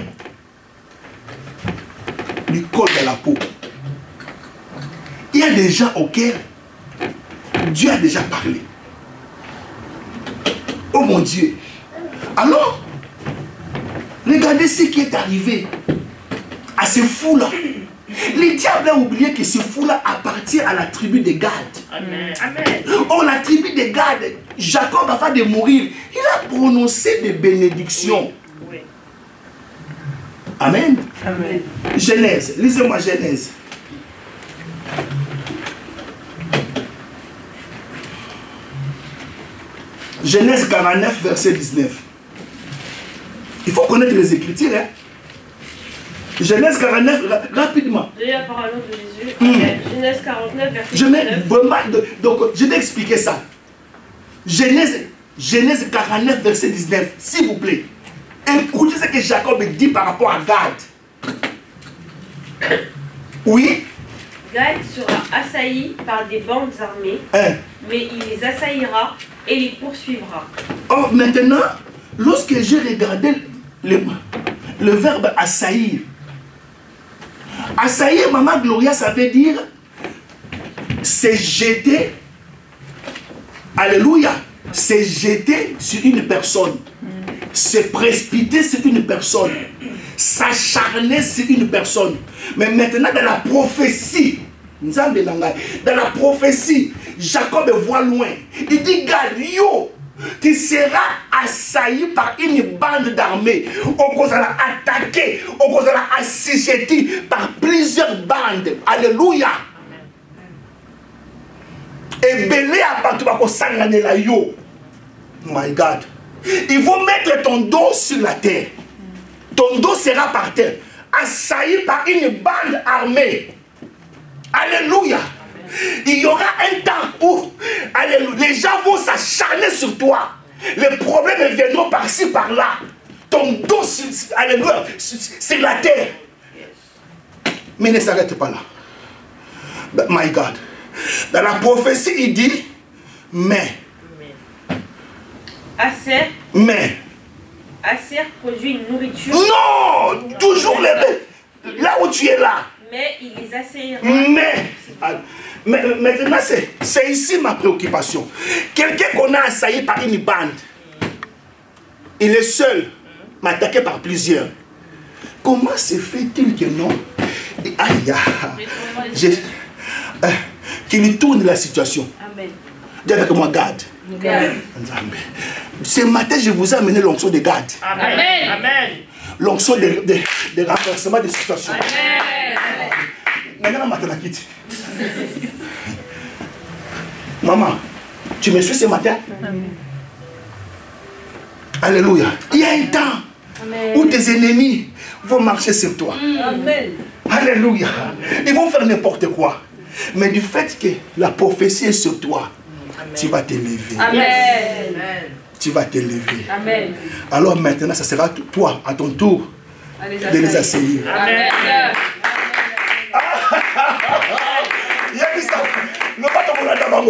lui colle dans la peau. Il y a des gens auxquels Dieu a déjà parlé. Oh mon Dieu. Alors, regardez ce qui est arrivé à ce fou-là. Le diable a oublié que ce fou-là appartient à la tribu de Gad. Amen. Amen. Oh, la tribu de Gad, Jacob, avant de mourir, il a prononcé des bénédictions. Oui. Amen. Amen. Genèse, lisez-moi Genèse. Genèse 49, verset 19. Il faut connaître les Écritures. Hein? Genèse 49, rapidement. De la parole de Jésus. Amen. Genèse 49, verset Je 19. donc, je vais expliquer ça. Genèse 49, verset 19. S'il vous plaît. Écoutez ce que Jacob dit par rapport à Gad. Oui. Gad sera assailli par des bandes armées, mais il les assaillira et les poursuivra. Oh, maintenant, lorsque j'ai regardé le verbe assaillir, assaillir, Maman Gloria, ça veut dire c'est jeter, alléluia, c'est jeter sur une personne, se précipiter sur une personne, s'acharner sur une personne. Mais maintenant, dans la prophétie, Jacob voit loin. Il dit, Gad, yo, tu seras assailli par une bande d'armées. On va attaquer, on va assujetti par plusieurs bandes. Alléluia. Et belé à partout de la yo. My God. Ils vont mettre ton dos sur la terre. Ton dos sera par terre. Assailli par une bande armée. Alléluia. Il y aura un temps où les gens vont s'acharner sur toi. Les problèmes viendront par-ci, par-là. Ton dos, alléluia, c'est la terre. Mais ne s'arrête pas là. But my God. Dans la prophétie, il dit, mais. Aser produit une nourriture. Non, toujours les. Là où tu es là. Mais il les assaillira. Mais maintenant, c'est ici ma préoccupation. Quelqu'un qu'on a assailli par une bande, il est seul, mais attaqué par plusieurs. Comment se fait-il que non? Aïe, qu'il tourne la situation. Amen. Dis avec moi, Gad. Ce matin, je vous ai amené l'onction de Gad. Amen. Amen. L'onction de renversement de situation. Amen. Maman, tu me suis ce matin? Alléluia. Il y a un temps où tes ennemis vont marcher sur toi. Amen. Alléluia. Ils vont faire n'importe quoi. Mais du fait que la prophétie est sur toi, tu vas t'élever. Amen. Tu vas t'élever. Amen. Alors maintenant, ça sera toi, à ton tour, de les assaillir. Amen. Il y a dit ça. Ne pas te voler d'abord.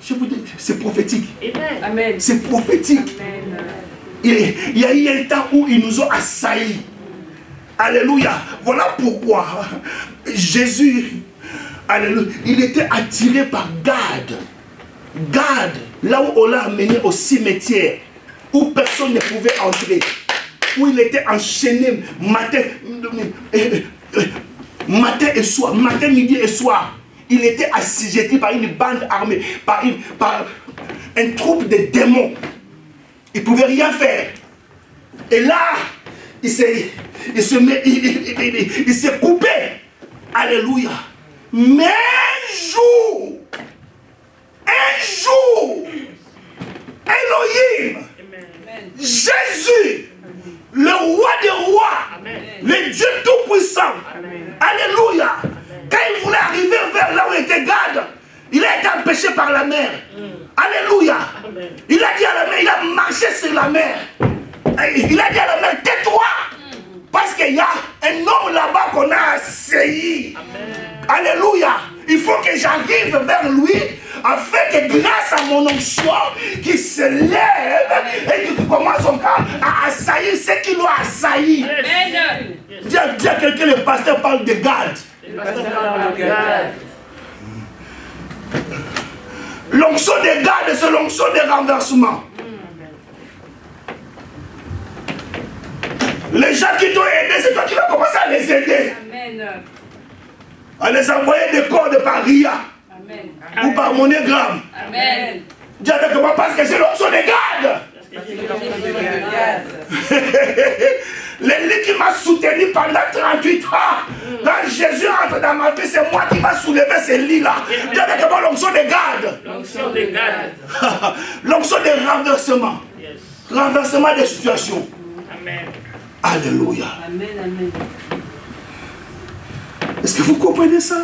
Je vous dis, c'est prophétique. Amen. C'est prophétique. Il y a eu un temps où ils nous ont assaillis. Alléluia. Voilà pourquoi Jésus, alléluia, il était attiré par Gad. Gad, là où on l'a amené au cimetière, où personne ne pouvait entrer, où il était enchaîné matin et soir, matin, midi et soir. Il était assujetti par une bande armée, par un troupe de démons. Il ne pouvait rien faire. Et là, il s'est coupé. Alléluia. Mais un jour, Elohim, Jésus, le roi des rois, le Dieu tout-puissant, alléluia, quand il voulait arriver vers là où était Gad, il a été empêché par la mer. Alléluia. Il a dit à la mer, il a marché sur la mer. Il a dit à la mer, tais-toi. Parce qu'il y a un homme là-bas qu'on a assailli. Alléluia. Il faut que j'arrive vers lui afin que grâce à mon onction, qu'il se lève et qu'il commence à assaillir ce qui l'ont assailli. Dis à quelqu'un, le pasteur parle de Gad. L'onction de Gad, c'est l'onction de renversement. Les gens qui t'ont aidé, c'est toi qui vas commencer à les aider. Amen. À les envoyer des codes par RIA. Amen. Ou par MoneyGram. Amen. Dis avec moi parce que c'est l'onction de Gad. L'ennemi qui m'a soutenu pendant 38 ans. Quand Jésus entre dans ma vie, c'est moi qui m'a soulevé ce lit-là. Dis avec moi l'onction de Gad. L'onction de Gad. L'onction de renversement. Renversement des situations. Amen. Alléluia. Amen, amen. Est-ce que vous comprenez ça?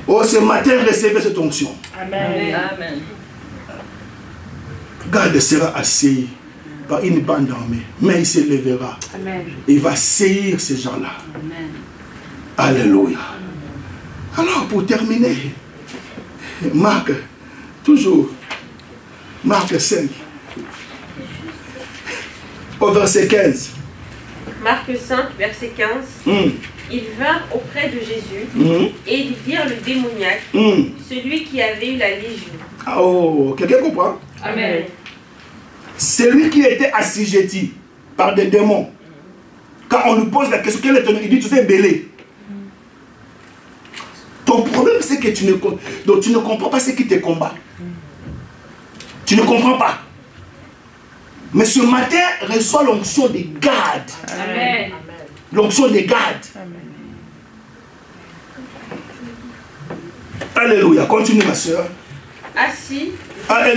Oh, ce matin, recevez cette onction. Amen. Amen. Garde sera assis par une bande armée, mais il se lèvera. Amen. Il va saisir ces gens-là. Amen. Alléluia. Alors, pour terminer, Marc, toujours, Marc 5, au verset 15. Marc 5, verset 15. Ils vinrent auprès de Jésus et ils virent le démoniaque, celui qui avait eu la légion. Oh, quelqu'un comprend? Amen. Celui qui était assujetti par des démons. Quand on lui pose la question, quel est ton nom? Il dit, tu sais, Bélé. Ton problème, c'est que tu ne comprends pas ce qui te combat. Tu ne comprends pas. Mais ce matin, reçois l'onction des gardes. Amen. L'onction des gardes. Alléluia. Continue, ma soeur. Assis. Ah,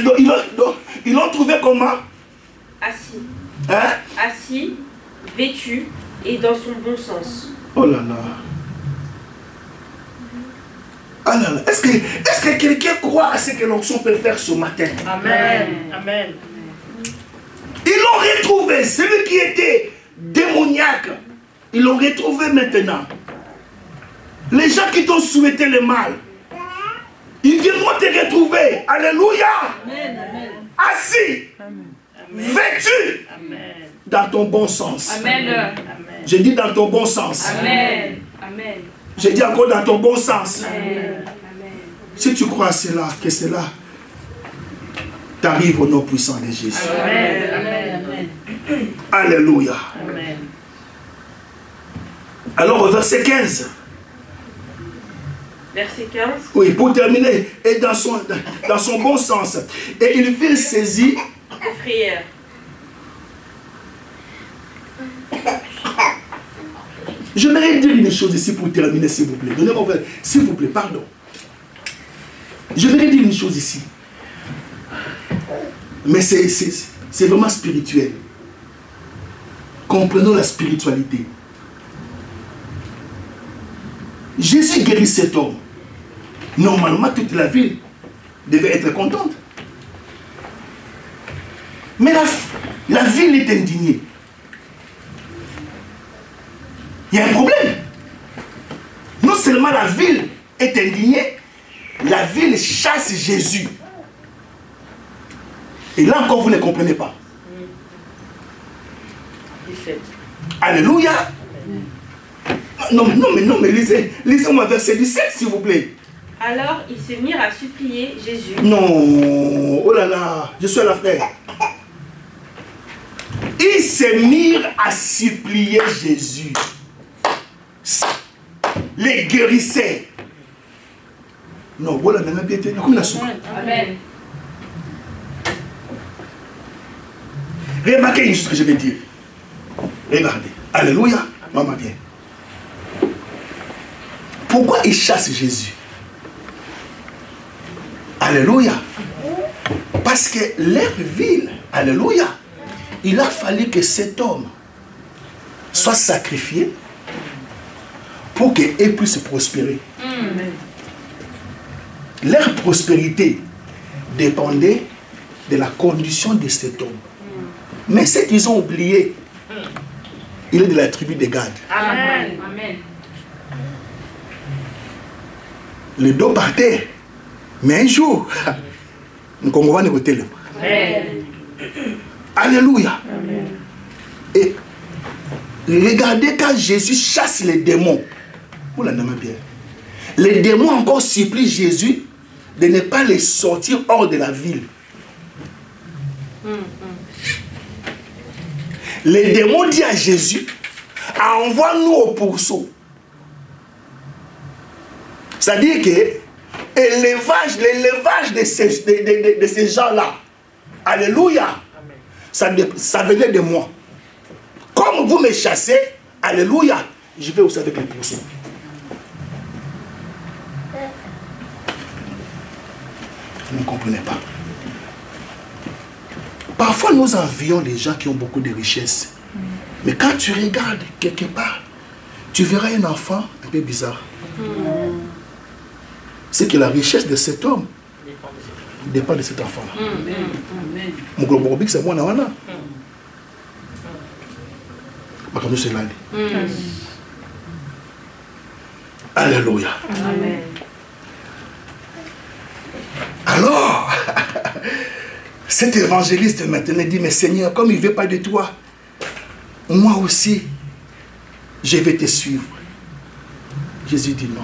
ils l'ont trouvé comment? Assis. Hein? Assis, vêtu et dans son bon sens. Oh là là. Ah là là. Est-ce que quelqu'un croit à ce que l'onction peut faire ce matin? Amen. Amen. Ils l'ont retrouvé. Celui qui était démoniaque, ils l'ont retrouvé maintenant. Les gens qui t'ont souhaité le mal, ils viendront te retrouver. Alléluia. Amen. Amen. Assis, vêtu, dans ton bon sens. Amen. Je dis dans ton bon sens. Amen. Amen. Je dis encore dans ton bon sens. Amen. Si tu crois à cela, que cela t'arrive au nom puissant de Jésus. Amen. Amen. Alléluia. Amen. Alors au verset 15. Verset 15. Oui, pour terminer, et dans son bon sens. Et il fut saisi De frayeur. J'aimerais dire une chose ici pour terminer, s'il vous plaît. Donnez-moi, s'il vous plaît, pardon. J'aimerais dire une chose ici. Mais c'est vraiment spirituel. Comprenons la spiritualité. Jésus guérit cet homme. Normalement, toute la ville devait être contente. Mais la ville est indignée. Il y a un problème. Non seulement la ville est indignée, la ville chasse Jésus. Et là encore, vous ne comprenez pas. 17. Alléluia. Non, mais lisez-moi verset 17, s'il vous plaît. Alors ils se mirent à supplier Jésus. Non, oh là là, je suis à la fin. Ils se mirent à supplier Jésus. Les guérissait. Non, voilà, on a bien été. Amen. Remarquez une chose que je vais dire. Regardez. Alléluia. Maman, viens. Pourquoi ils chassent Jésus? Alléluia. Parce que leur ville, alléluia, il a fallu que cet homme soit sacrifié pour qu'il puisse prospérer. Leur prospérité dépendait de la condition de cet homme. Mais ce qu'ils ont oublié, il est de la tribu de Gad. Amen. Amen. Le dos par terre. Mais un jour, nous comprenons le téléphone. Amen. Alléluia. Amen. Et regardez quand Jésus chasse les démons. Vous l'entendez bien. Les démons encore supplient Jésus de ne pas les sortir hors de la ville. Les démons disent à Jésus, envoie-nous au pourceau. C'est-à-dire que l'élevage de ces gens-là, alléluia, ça venait de moi. Comme vous me chassez, alléluia, je vais aussi avec les pourceaux. Vous ne comprenez pas. Parfois, nous envions les gens qui ont beaucoup de richesses. Mais quand tu regardes quelque part, tu verras un enfant un peu bizarre. C'est que la richesse de cet homme dépend de cet enfant-là. Mon gros c'est moi, Nawana. Alléluia. Amen. Alors, cet évangéliste maintenant dit, mais Seigneur, comme il ne veut pas de toi, moi aussi, je vais te suivre. Jésus dit non.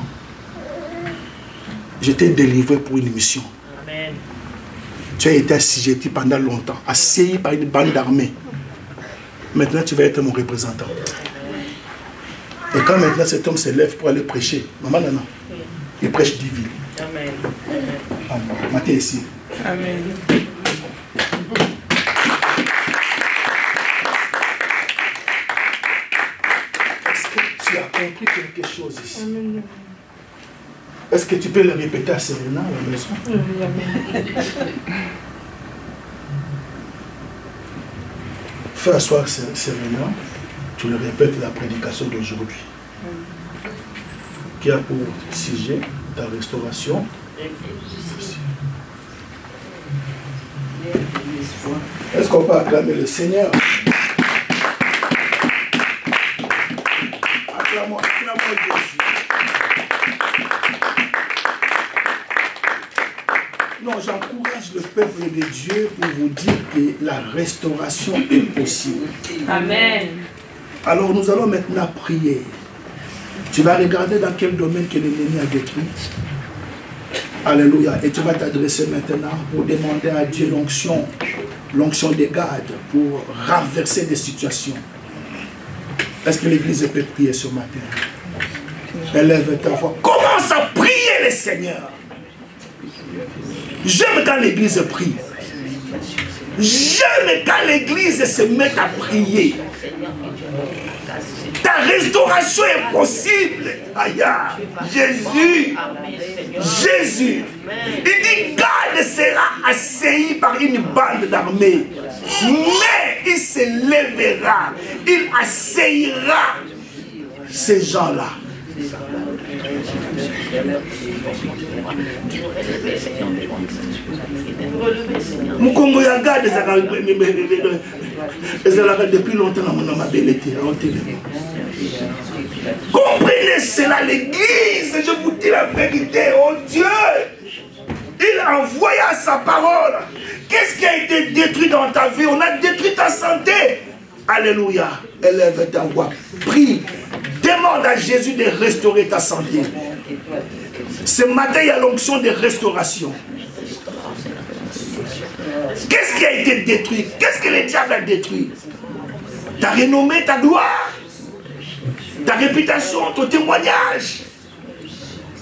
Je t'ai délivré pour une mission. Amen. Tu as été assujetti pendant longtemps, assailli par une bande d'armée. Maintenant, tu vas être mon représentant. Et quand maintenant cet homme se lève pour aller prêcher, maman, non, il prêche divin. Amen. Amen. Matthieu ici. Amen. Est-ce que tu as compris quelque chose ici? Est-ce que tu peux le répéter à Serena à la maison? Fais asseoir Serena, tu le répètes la prédication d'aujourd'hui, qui a pour sujet ta restauration. Est-ce qu'on peut acclamer le Seigneur? Acclamons Jésus. Non, j'encourage le peuple de Dieu pour vous dire que la restauration est possible. Amen. Alors nous allons maintenant prier. Tu vas regarder dans quel domaine que l'ennemi a détruit. Alléluia. Et tu vas t'adresser maintenant pour demander à Dieu l'onction des gardes pour renverser des situations. Est-ce que l'Église peut prier ce matin? Élève ta voix. Commence à prier le Seigneur. J'aime quand l'Église prie. J'aime quand l'Église se met à prier. Ta restauration est possible. Aïe, Jésus. Jésus. Il dit, garde sera assailli par une bande d'armée. Mais il se lèvera. Il assaillira ces gens-là. Mukongo ya garde depuis longtemps dans ma bellité. Comprenez cela, l'Église, je vous dis la vérité, oh Dieu, il a envoyé sa parole. Qu'est-ce qui a été détruit dans ta vie? On a détruit ta santé. Alléluia. Élève ta voix. Prie. Demande à Jésus de restaurer ta santé. Ce matin, il y a l'onction de restauration. Qu'est-ce qui a été détruit? Qu'est-ce que le diable a détruit? Ta renommée, ta gloire, ta réputation, ton témoignage.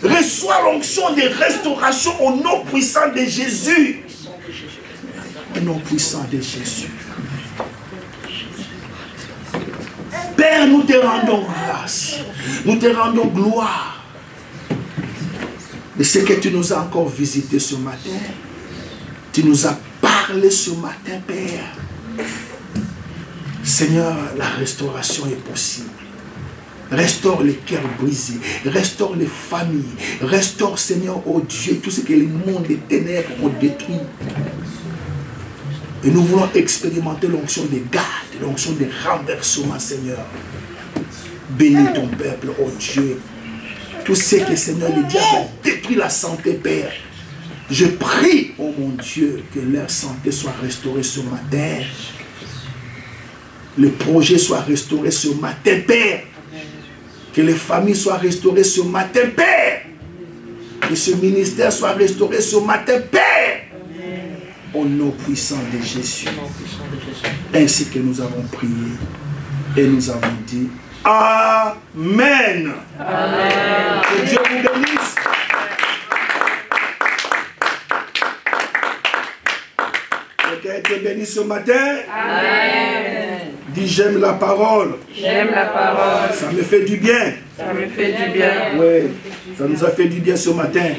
Reçois l'onction de restauration au nom puissant de Jésus. Au nom puissant de Jésus. Père, nous te rendons grâce. Nous te rendons gloire de ce que tu nous as encore visité ce matin. Tu nous as parlé ce matin, Père. Seigneur, la restauration est possible. Restaure les cœurs brisés. Restaure les familles. Restaure, Seigneur, oh Dieu, tout ce que le monde des ténèbres ont détruit. Et nous voulons expérimenter l'onction des gardes, l'onction des renversements, Seigneur. Bénis ton peuple, oh Dieu. Tout ce que, Seigneur, le diable a détruit la santé, Père. Je prie, oh mon Dieu, que leur santé soit restaurée ce matin. Le projet soit restauré ce matin, Père. Que les familles soient restaurées ce matin, Père. Que ce ministère soit restauré ce matin, Père. Au nom puissant de Jésus. Ainsi que nous avons prié et nous avons dit Amen. Amen. Que Dieu vous bénisse. Quelqu'un a été béni ce matin? Amen. Dis j'aime la parole. J'aime la parole. Ça me fait du bien. Ça me fait du bien. Oui, ça nous a fait du bien ce matin.